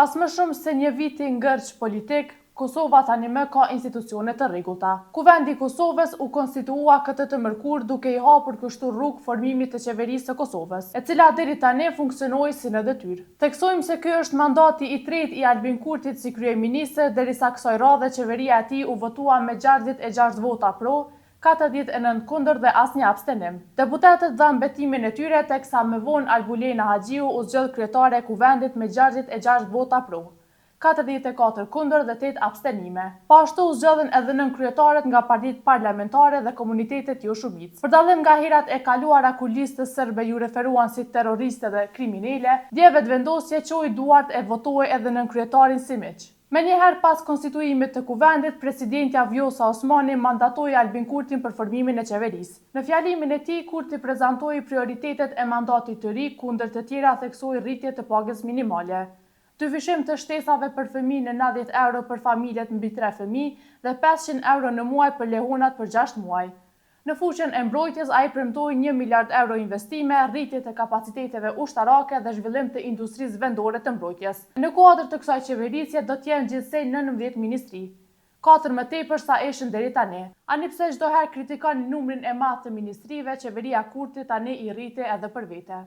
Pas më shumë se një viti ngërç politik, Kosova tani më ka institucione të rregullta. Kuvendi i Kosovës u konstitua këtë të mërkur duke i hapur kështu rrugë formimit të qeverisë së Kosovës, e cila deri tani funksionoi si në detyrë. Theksojmë se ky është mandati i tretë i Albin Kurtit si kryeminist, derisa kësaj radhe qeveria e tij u votua me 66 vota pro, 49 kundër dhe asnjë abstenim. Deputetët dhanë betimin e tyre, teksa më vonë Albulena Haxhiu u zgjedh kryetare e kuvendit me 66 vota pro, 44 kundër dhe 8 abstenime. Po ashtu u zgjodhen edhe nënkryetaret nga partitë parlamentare dhe komunitetet jo shumicë. Për dallim nga herat e kaluara ku listës serbe ju referuan si terroriste dhe kriminele, dje vetëvendosje çoi duart e votoi edhe nënkryetarin Simiç. Me njëherë pas konstituimit të kuvendit, presidentja Vjosa Osmani mandatoi Albin Kurtin për formimin e qeverisë. Në fjalimin e tij, Kurti prezantoi prioritetet e mandatit të ri, kundër të tjera theksoi rritje të pagës minimale, dyfishim të shtesave për fëmijë në 90 euro për familjet mbi 3 fëmijë dhe 500 euro në muaj për lehunat për 6 muaj. Në fushën e mbrojtjes, ai premtoi 1 miliard euro investime, rritje të kapaciteteve ushtarake dhe zhvillim të industrisë vendore të mbrojtjes. Në kuadër të kësaj qeverisje do të jenë gjithsej 19 ministri, 4 më tepër sa ishin deri tani. Ani pse çdo herë kritikon numrin e madh të ministrive, qeveria Kurti tani i rriti edhe për vete.